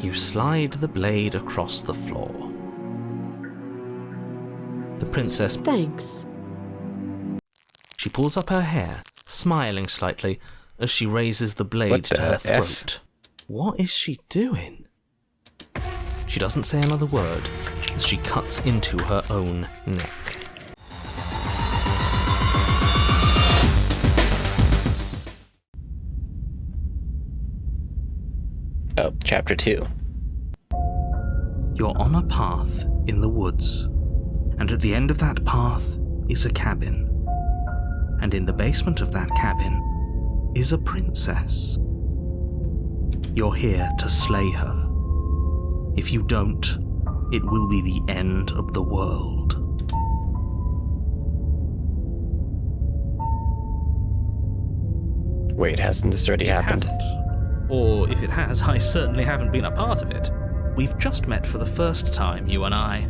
You slide the blade across the floor. The princess... Thanks. She pulls up her hair, smiling slightly, as she raises the blade to her throat. What is she doing? She doesn't say another word as she cuts into her own neck. Oh, chapter 2. You're on a path in the woods, and at the end of that path is a cabin. And in the basement of that cabin is a princess. You're here to slay her. If you don't, it will be the end of the world. Wait, hasn't this already happened? It hasn't. Or if it has, I certainly haven't been a part of it. We've just met for the first time, you and I.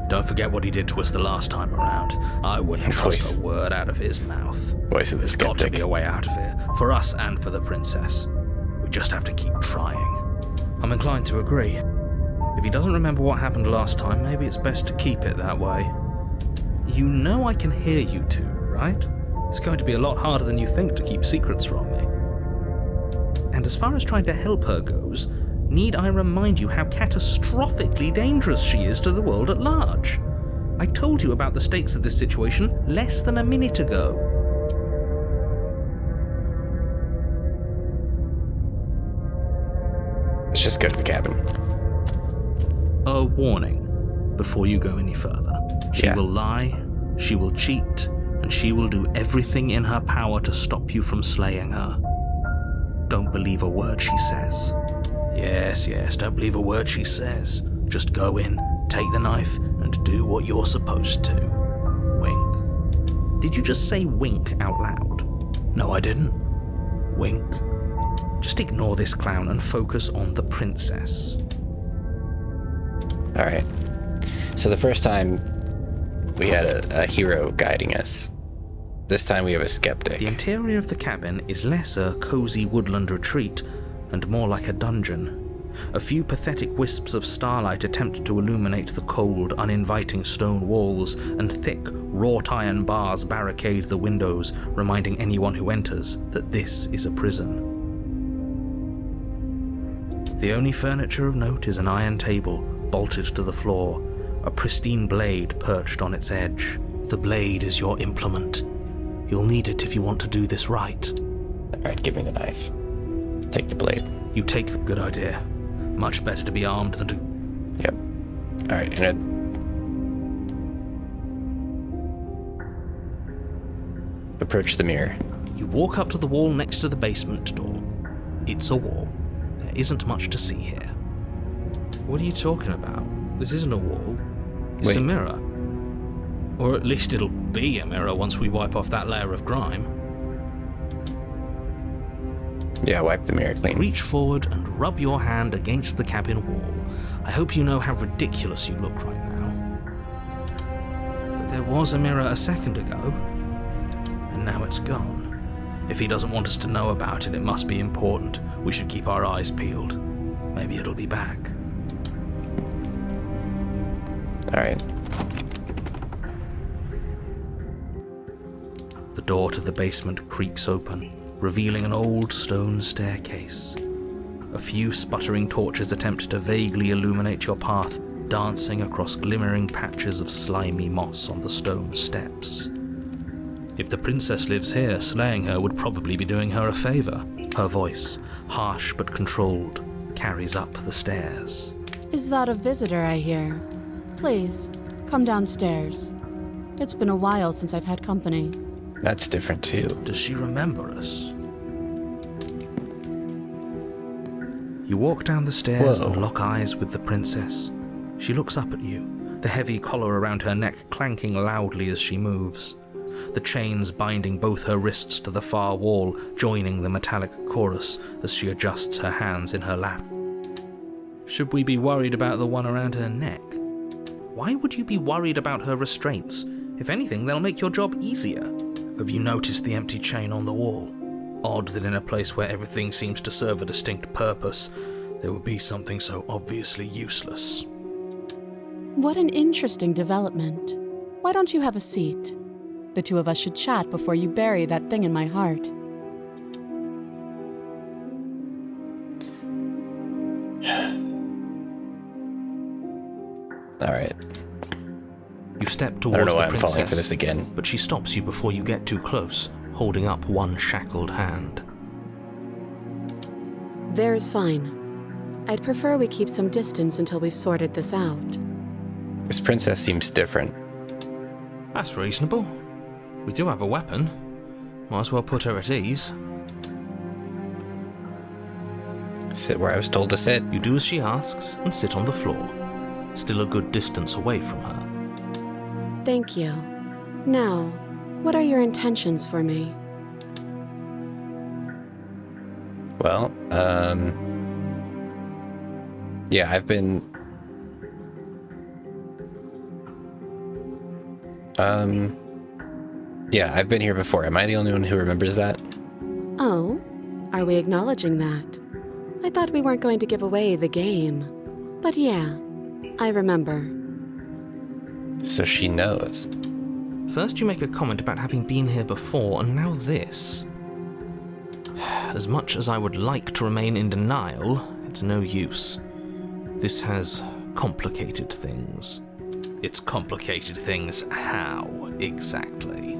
Don't forget what he did to us the last time around. I wouldn't trust a word out of his mouth. Voice of the skeptic. Got to be a way out of here, for us and for the princess. We just have to keep trying. I'm inclined to agree. If he doesn't remember what happened last time, maybe it's best to keep it that way. You know I can hear you two, right? It's going to be a lot harder than you think to keep secrets from me. And as far as trying to help her goes, need I remind you how catastrophically dangerous she is to the world at large? I told you about the stakes of this situation less than a minute ago. Let's just go to the cabin. A warning before you go any further. She will lie, she will cheat, and she will do everything in her power to stop you from slaying her. Don't believe a word she says. Yes, don't believe a word she says. Just go in, take the knife, and do what you're supposed to. Wink. Did you just say wink out loud? No, I didn't. Wink. Just ignore this clown and focus on the princess. Alright. So the first time we had a hero guiding us. This time we have a skeptic. The interior of the cabin is less a cozy woodland retreat and more like a dungeon. A few pathetic wisps of starlight attempt to illuminate the cold, uninviting stone walls, and thick, wrought iron bars barricade the windows, reminding anyone who enters that this is a prison. The only furniture of note is an iron table, bolted to the floor, a pristine blade perched on its edge. The blade is your implement. You'll need it if you want to do this right. Alright, give me the knife. Take the blade. You take the good idea. Much better to be armed than to... Yep. Alright, and approach the mirror. You walk up to the wall next to the basement door. It's a wall. There isn't much to see here. What are you talking about? This isn't a wall. It's a mirror. Or at least it'll be a mirror once we wipe off that layer of grime. Yeah, wipe the mirror clean. Reach forward and rub your hand against the cabin wall. I hope you know how ridiculous you look right now. But there was a mirror a second ago, and now it's gone. If he doesn't want us to know about it, it must be important. We should keep our eyes peeled. Maybe it'll be back. Alright. The door to the basement creaks open, revealing an old stone staircase. A few sputtering torches attempt to vaguely illuminate your path, dancing across glimmering patches of slimy moss on the stone steps. If the princess lives here, slaying her would probably be doing her a favor. Her voice, harsh but controlled, carries up the stairs. Is that a visitor I hear? Please, come downstairs. It's been a while since I've had company. That's different too. Does she remember us? You walk down the stairs and lock eyes with the princess. She looks up at you, the heavy collar around her neck clanking loudly as she moves. The chains binding both her wrists to the far wall, joining the metallic chorus as she adjusts her hands in her lap. Should we be worried about the one around her neck? Why would you be worried about her restraints? If anything, they'll make your job easier. Have you noticed the empty chain on the wall? Odd that in a place where everything seems to serve a distinct purpose, there would be something so obviously useless. What an interesting development. Why don't you have a seat? The two of us should chat before you bury that thing in my heart. All right. You step I don't towards know why the I'm falling for princess, this again. but she stops you before you get too close, holding up one shackled hand. There's fine. I'd prefer we keep some distance until we've sorted this out. This princess seems different. That's reasonable. We do have a weapon. Might as well put her at ease. Sit where I was told to sit. You do as she asks and sit on the floor, still a good distance away from her. Thank you. Now, what are your intentions for me? Well, yeah, I've been... Yeah, I've been here before. Am I the only one who remembers that? Oh, are we acknowledging that? I thought we weren't going to give away the game. But yeah, I remember. So she knows. First you make a comment about having been here before, and now this. As much as I would like to remain in denial, it's no use. This has complicated things. It's complicated things how, exactly?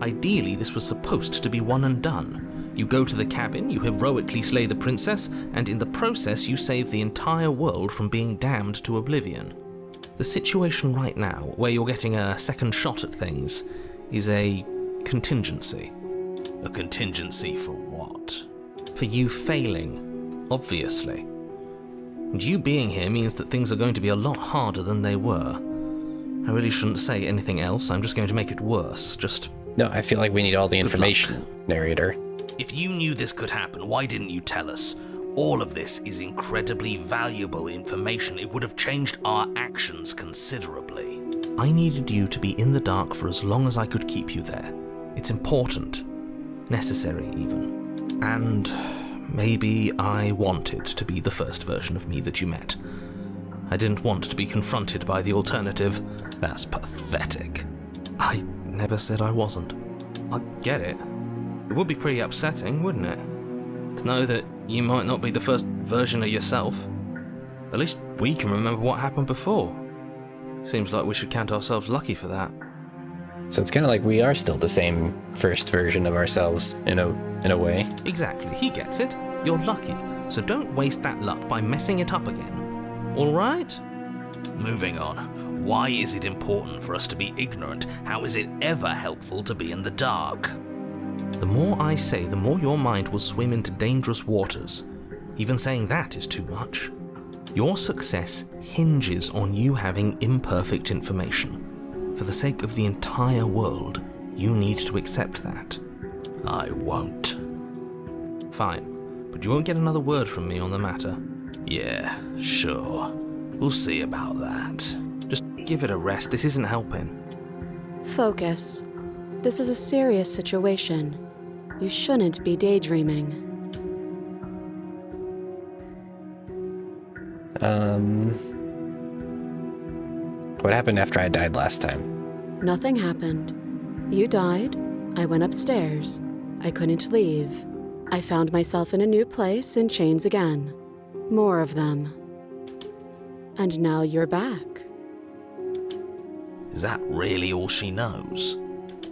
Ideally, this was supposed to be one and done. You go to the cabin, you heroically slay the princess, and in the process you save the entire world from being damned to oblivion. The situation right now, where you're getting a second shot at things, is a contingency. A contingency for what? For you failing, obviously. And you being here means that things are going to be a lot harder than they were. I really shouldn't say anything else, I'm just going to make it worse, just... No, I feel like we need all the information, narrator. If you knew this could happen, why didn't you tell us? All of this is incredibly valuable information. It would have changed our actions considerably. I needed you to be in the dark for as long as I could keep you there. It's important. Necessary, even. And maybe I wanted to be the first version of me that you met. I didn't want to be confronted by the alternative. That's pathetic. I never said I wasn't. I get it. It would be pretty upsetting, wouldn't it? To know that you might not be the first version of yourself. At least we can remember what happened before. Seems like we should count ourselves lucky for that. So it's kind of like we are still the same first version of ourselves, in a way. Exactly, he gets it. You're lucky, so don't waste that luck by messing it up again. All right? Moving on. Why is it important for us to be ignorant? How is it ever helpful to be in the dark? The more I say, the more your mind will swim into dangerous waters. Even saying that is too much. Your success hinges on you having imperfect information. For the sake of the entire world, you need to accept that. I won't. Fine, but you won't get another word from me on the matter. Yeah, sure. We'll see about that. Just give it a rest, this isn't helping. Focus. This is a serious situation. You shouldn't be daydreaming. What happened after I died last time? Nothing happened. You died. I went upstairs. I couldn't leave. I found myself in a new place in chains again. More of them. And now you're back. Is that really all she knows?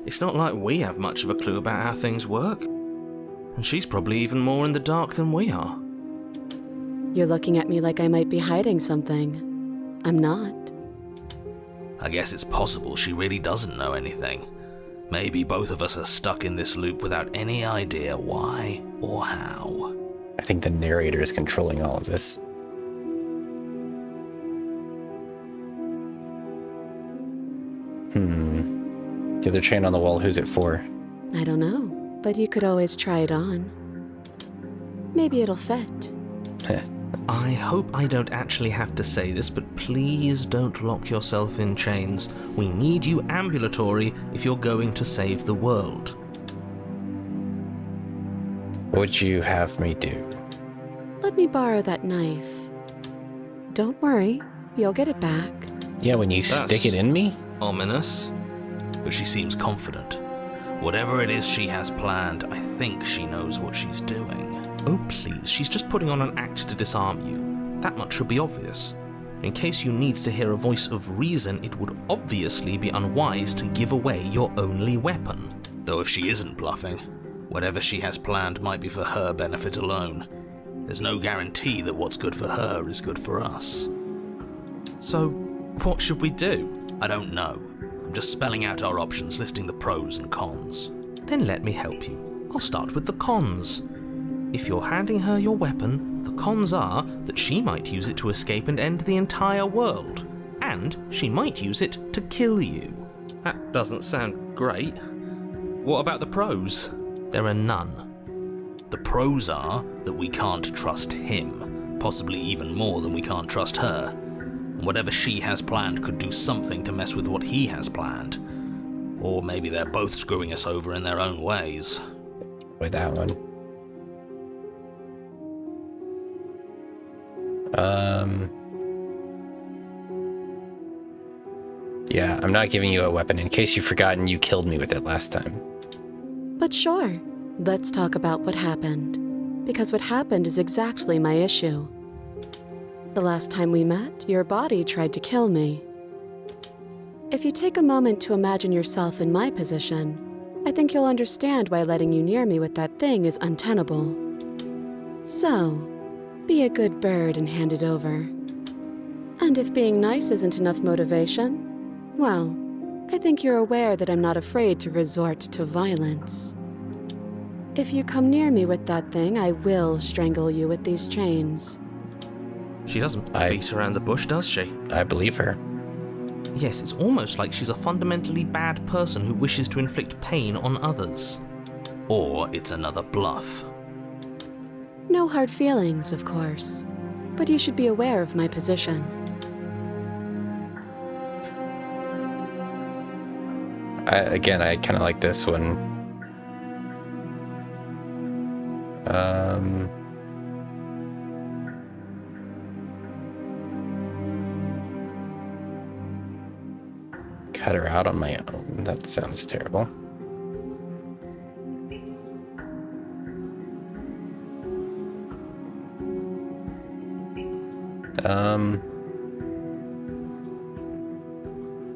It's not like we have much of a clue about how things work. And she's probably even more in the dark than we are. You're looking at me like I might be hiding something. I'm not. I guess it's possible she really doesn't know anything. Maybe both of us are stuck in this loop without any idea why or how. I think the narrator is controlling all of this. The other chain on the wall, who's it for? I don't know, but you could always try it on. Maybe it'll fit. I hope I don't actually have to say this, but please don't lock yourself in chains. We need you ambulatory if you're going to save the world. What would you have me do? Let let me borrow that knife. Don't worry, you'll get it back. Yeah, when you stick it in me? Ominous. But she seems confident. Whatever it is she has planned, I think she knows what she's doing. Oh, please, she's just putting on an act to disarm you. That much should be obvious. In case you need to hear a voice of reason, it would obviously be unwise to give away your only weapon. Though if she isn't bluffing, whatever she has planned might be for her benefit alone. There's no guarantee that what's good for her is good for us. So, what should we do? I don't know. I'm just spelling out our options, listing the pros and cons. Then let me help you. I'll start with the cons. If you're handing her your weapon, the cons are that she might use it to escape and end the entire world. And she might use it to kill you. That doesn't sound great. What about the pros? There are none. The pros are that we can't trust him, possibly even more than we can't trust her. And whatever she has planned could do something to mess with what he has planned. Or maybe they're both screwing us over in their own ways. With that one. Yeah, I'm not giving you a weapon. In case you've forgotten, you killed me with it last time. But sure, let's talk about what happened. Because what happened is exactly my issue. The last time we met, your body tried to kill me. If you take a moment to imagine yourself in my position, I think you'll understand why letting you near me with that thing is untenable. So, be a good bird and hand it over. And if being nice isn't enough motivation, well, I think you're aware that I'm not afraid to resort to violence. If you come near me with that thing, I will strangle you with these chains. She doesn't beat around the bush, does she? I believe her. Yes, it's almost like she's a fundamentally bad person who wishes to inflict pain on others. Or it's another bluff. No hard feelings, of course, but you should be aware of my position. I kind of like this one. Cut her out on my own. That sounds terrible.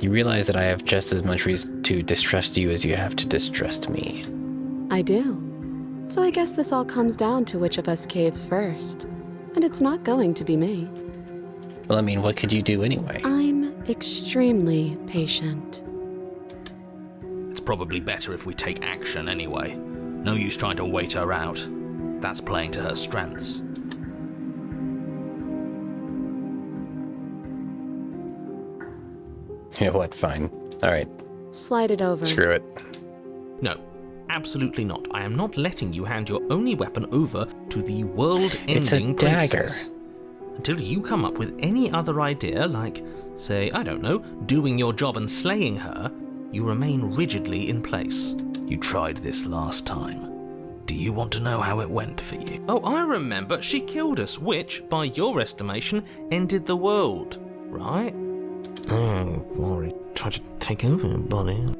You realize that I have just as much reason to distrust you as you have to distrust me. I do. So I guess this all comes down to which of us caves first. And it's not going to be me. Well, I mean, what could you do anyway? I'm extremely patient. It's probably better if we take action anyway. No use trying to wait her out. That's playing to her strengths. You know what? Fine. All right. Slide it over. Screw it. No, absolutely not. I am not letting you hand your only weapon over to the world-ending princess. Until you come up with any other idea, like, say, I don't know, doing your job and slaying her, you remain rigidly in place. You tried this last time. Do you want to know how it went for you? Oh, I remember. She killed us, which, by your estimation, ended the world, right? Oh, Rory tried to take over your body.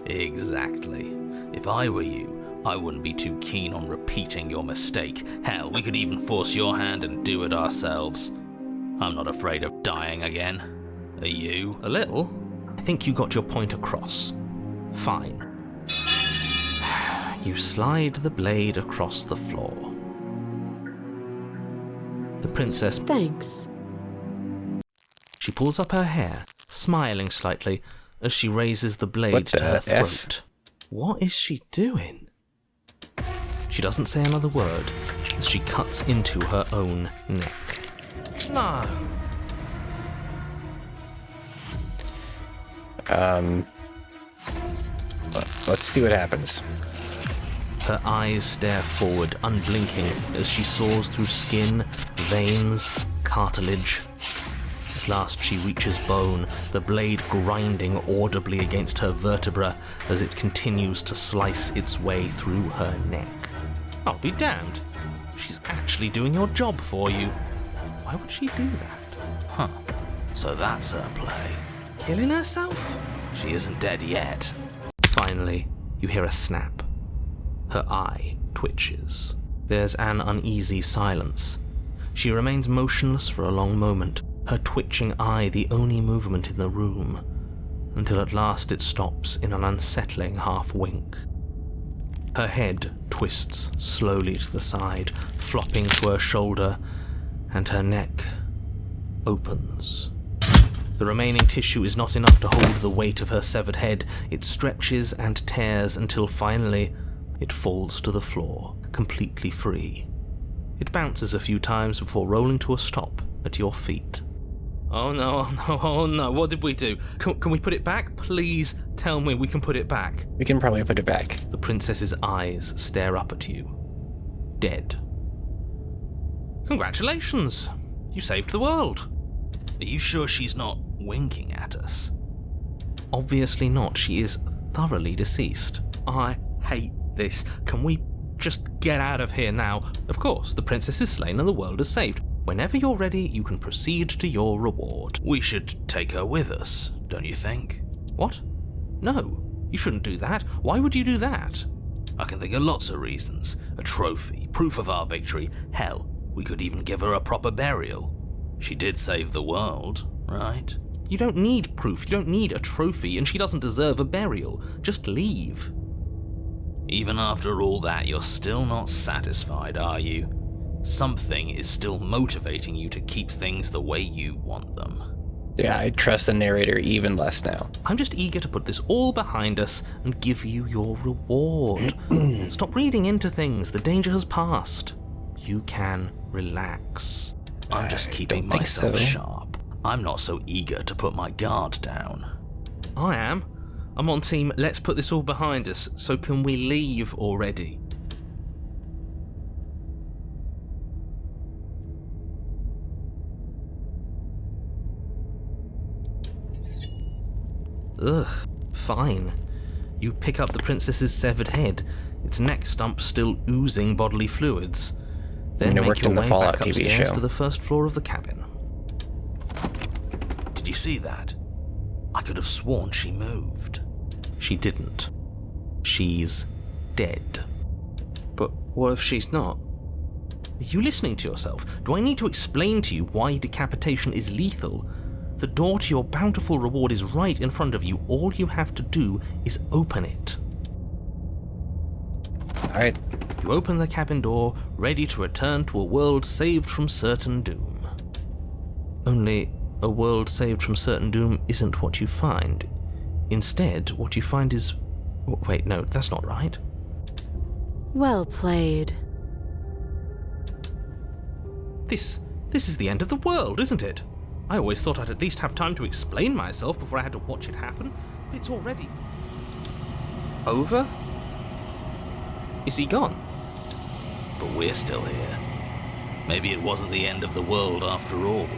Exactly. If I were you, I wouldn't be too keen on repeating your mistake. Hell, we could even force your hand and do it ourselves. I'm not afraid of dying again. Are you? A little? I think you got your point across. Fine. You slide the blade across the floor. The princess... Thanks. She pulls up her hair, smiling slightly, as she raises the blade to her throat. What is she doing? She doesn't say another word as she cuts into her own neck. No! Let's see what happens. Her eyes stare forward, unblinking, as she saws through skin, veins, cartilage. At last she reaches bone, the blade grinding audibly against her vertebra as it continues to slice its way through her neck. I'll be damned. She's actually doing your job for you. Why would she do that? Huh. So that's her play. Killing herself? She isn't dead yet. Finally, you hear a snap. Her eye twitches. There's an uneasy silence. She remains motionless for a long moment, her twitching eye the only movement in the room, until at last it stops in an unsettling half-wink. Her head twists slowly to the side, flopping to her shoulder, and her neck opens. The remaining tissue is not enough to hold the weight of her severed head. It stretches and tears until finally it falls to the floor, completely free. It bounces a few times before rolling to a stop at your feet. Oh no, oh no, what did we do? Can we put it back? Please tell me we can put it back. We can probably put it back. The princess's eyes stare up at you. Dead. Congratulations! You saved the world. Are you sure she's not winking at us? Obviously not. She is thoroughly deceased. I hate this. Can we just get out of here now? Of course, the princess is slain and the world is saved. Whenever you're ready, you can proceed to your reward. We should take her with us, don't you think? What? No, you shouldn't do that. Why would you do that? I can think of lots of reasons. A trophy, proof of our victory. Hell, we could even give her a proper burial. She did save the world, right? You don't need proof, you don't need a trophy, and she doesn't deserve a burial. Just leave. Even after all that, you're still not satisfied, are you? Something is still motivating you to keep things the way you want them. Yeah, I trust the narrator even less now. I'm just eager to put this all behind us and give you your reward. Stop reading into things, the danger has passed. You can relax. I'm just keeping myself sharp. I'm not so eager to put my guard down. I am. I'm on team, let's put this all behind us, so can we leave already? Ugh, fine. You pick up the princess's severed head, its neck stump still oozing bodily fluids. Then make your way back upstairs to the first floor of the cabin. Did you see that? I could have sworn she moved. She didn't. She's dead. But what if she's not? Are you listening to yourself? Do I need to explain to you why decapitation is lethal? The door to your bountiful reward is right in front of you. All you have to do is open it. Alright. You open the cabin door, ready to return to a world saved from certain doom. Only, a world saved from certain doom isn't what you find. Instead, what you find is... Wait, no, that's not right. Well played. This is the end of the world, isn't it? I always thought I'd at least have time to explain myself before I had to watch it happen, but it's already... over? Is he gone? But we're still here. Maybe it wasn't the end of the world after all.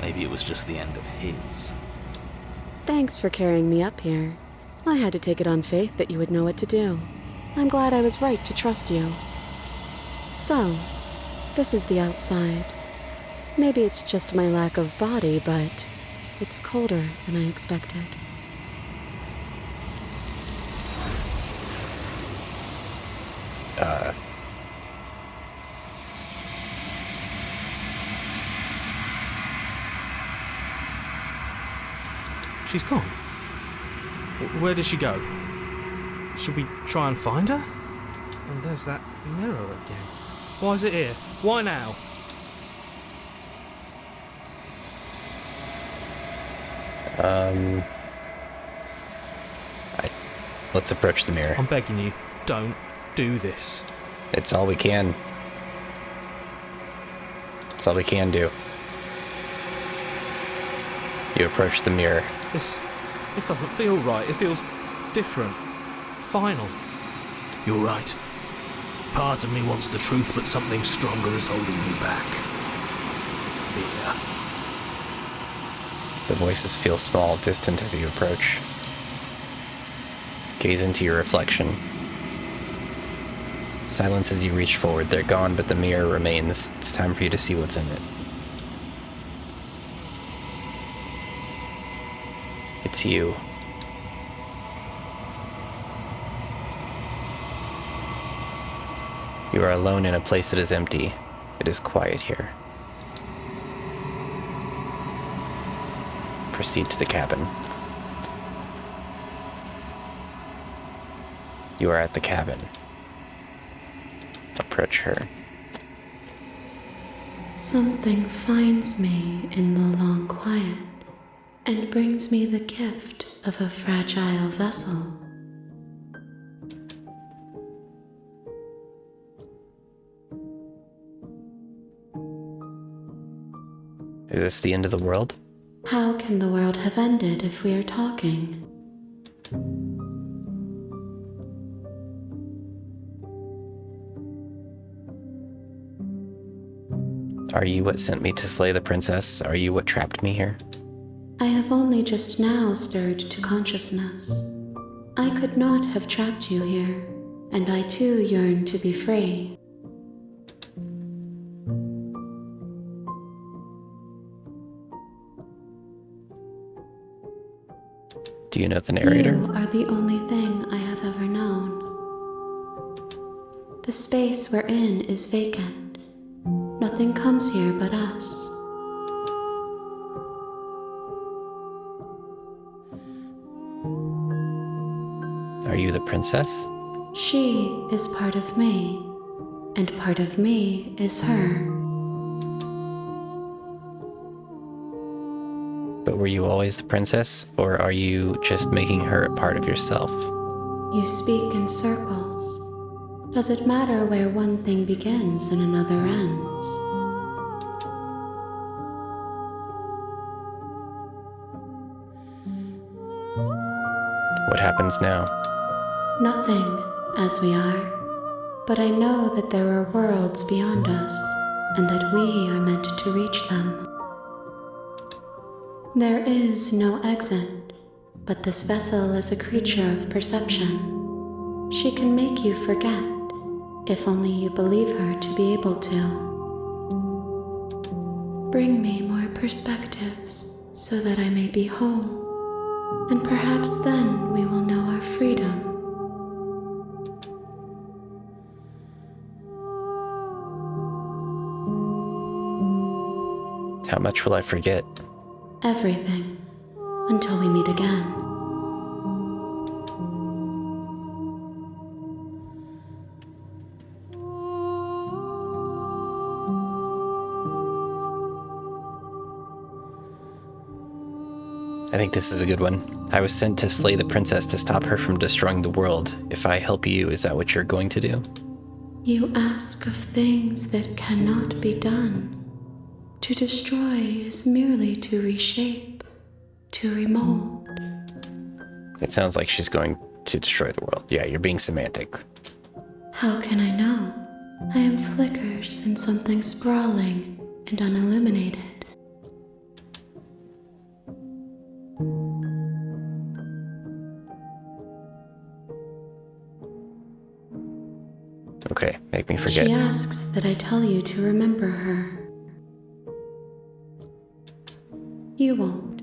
Maybe it was just the end of his. Thanks for carrying me up here. I had to take it on faith that you would know what to do. I'm glad I was right to trust you. So, this is the outside. Maybe it's just my lack of body, but it's colder than I expected. She's gone. Where did she go? Should we try and find her? And there's that mirror again. Why is it here? Why now? Let's approach the mirror. I'm begging you, don't do this. It's all we can. It's all we can do. You approach the mirror. This doesn't feel right. It feels different. Final. You're right. Part of me wants the truth, but something stronger is holding me back. Fear. The voices feel small, distant as you approach. Gaze into your reflection. Silence as you reach forward. They're gone, but the mirror remains. It's time for you to see what's in it. It's you. You are alone in a place that is empty. It is quiet here. Proceed to the cabin. You are at the cabin. Approach her. Something finds me in the long quiet and brings me the gift of a fragile vessel. Is this the end of the world? How can the world have ended if we are talking? Are you what sent me to slay the princess? Are you what trapped me here? I have only just now stirred to consciousness. I could not have trapped you here, and I too yearn to be free. Do you know the narrator? You are the only thing I have ever known. The space we're in is vacant. Nothing comes here but us. Are you the princess? She is part of me, and part of me is her. But were you always the princess, or are you just making her a part of yourself? You speak in circles. Does it matter where one thing begins and another ends? What happens now? Nothing, as we are. But I know that there are worlds beyond us, and that we are meant to reach them. There is no exit, but this vessel is a creature of perception. She can make you forget, if only you believe her to be able to. Bring me more perspectives, so that I may be whole, and perhaps then we will know our freedom. How much will I forget? Everything, until we meet again. I think this is a good one. I was sent to slay the princess to stop her from destroying the world. If I help you, is that what you're going to do? You ask of things that cannot be done. To destroy is merely to reshape, to remold. It sounds like she's going to destroy the world. Yeah, you're being semantic. How can I know? I am flickers in something sprawling and unilluminated. Okay, make me forget. She asks that I tell you to remember her. You won't.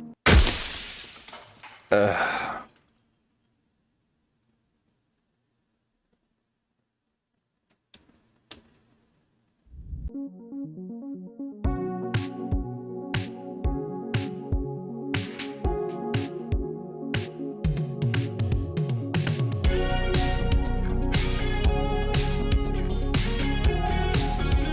Ugh.